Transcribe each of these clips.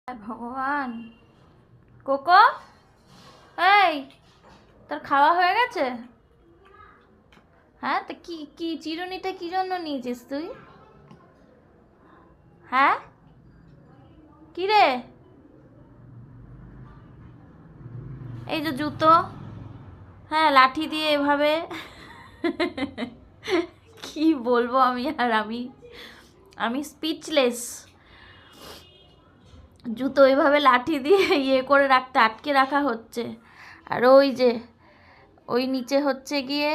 ভগবান। কোকো, এই তোর খাওয়া হয়ে গেছে? হ্যাঁ, তো কি কি চিরুনিটা কি জন্য নিয়েছিস তুই? হ্যাঁ, কি রে? এই যে জুতো, হ্যাঁ লাঠি দিয়ে এভাবে কি বলবো আমি, আর আমি আমি স্পিচলেস। জুতো এভাবে লাঠি দিয়ে করে রাখতে, আটকে রাখা হচ্ছে। আর ওই যে ওই নিচে হচ্ছে গিয়ে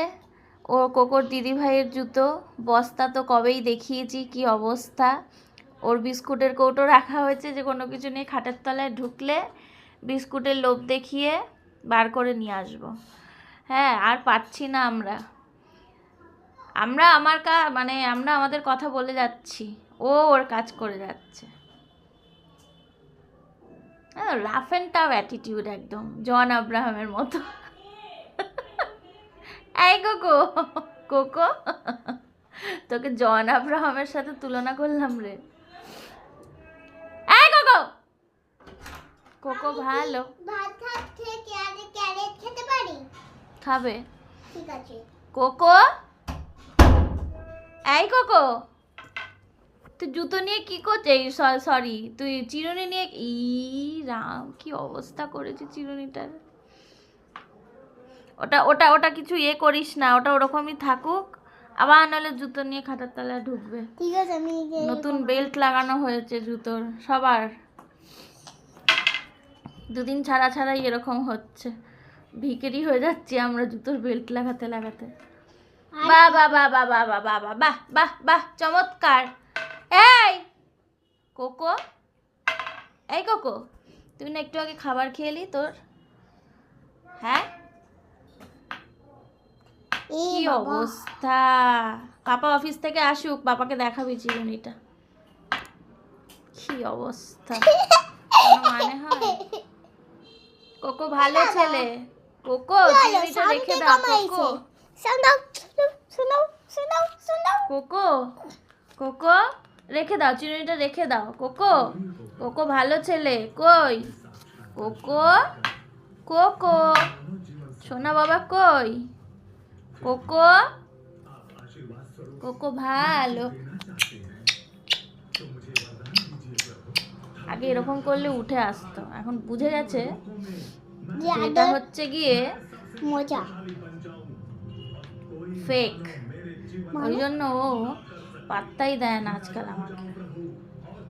ও কোকোর দিদিভাইয়ের জুতো, বস্তা তো কবেই দেখিয়েছি কি অবস্থা। ওর বিস্কুটের কৌটো রাখা হয়েছে, যে কোনো কিছু নিয়ে খাটের তলায় ঢুকলে বিস্কুটের লোভ দেখিয়ে বার করে নিয়ে আসবো। হ্যাঁ, আর পাচ্ছি না আমরা আমরা আমরা আমাদের কথা বলে যাচ্ছি, ও ওর কাজ করে যাচ্ছে। রাফ অ্যান্ড টাফ অ্যাটিটিউড, একদম জন আব্রাহামের মতো। এই কোকো, কোকো তোকে জন আব্রাহামের সাথে তুলনা করলাম রে। এই কোকো, কোকো ভালো খাবে। ঠিক আছে কোকো। এই কোকো, তুই জুতো নিয়ে কি করছিস? সরি, তুই চিরুনি নিয়ে রাম, কি অবস্থা করেছে চিরুনিটার। ওটা ওটা ওটা কিছু করিস না, ওটা ওরকমই থাকুক। আবার নাহলে জুতো নিয়ে খাটার তলায় ঢুকবে। ঠিক আছে, আমি নতুন বেল্ট লাগানো হয়েছে জুতোর সবার, দুদিন ছাড়া ছাড়াই এরকম হচ্ছে। ভিখারি হয়ে যাচ্ছি আমরা জুতোর বেল্ট লাগাতে লাগাতে। বাহ বাহ বাহ বাহ বাহ বাহ বাহ বাহ বাহ বাহ, চমৎকার। এই কোকো, এই কোকো, তুই না একটু আগে খাবার খেয়েলি তোর? হ্যাঁ, কি অবস্থা। পাপা অফিস থেকে আসুক, পাপাকে দেখাবি চিরুনিটা। কি অবস্থা, মানে হয়? কোকো ভালো ছেলে। কোকো চিরুনিটা রেখে দাও। কোকো, কোকো, কোকো রেখে দাও, চিরুনিটা রেখে দাও। কোকো, কোকো ভালো ছেলে। কই কোকো, কোকো সোনা বাবা কই? কোকো, কোকো ভালো। আগে এরকম করলে উঠে আসতো, এখন বুঝে গেছে এটা হচ্ছে গিয়ে মজা, ফেক। ওই জন্য ও পাত্তাই দেয় না আজকাল আমাকে।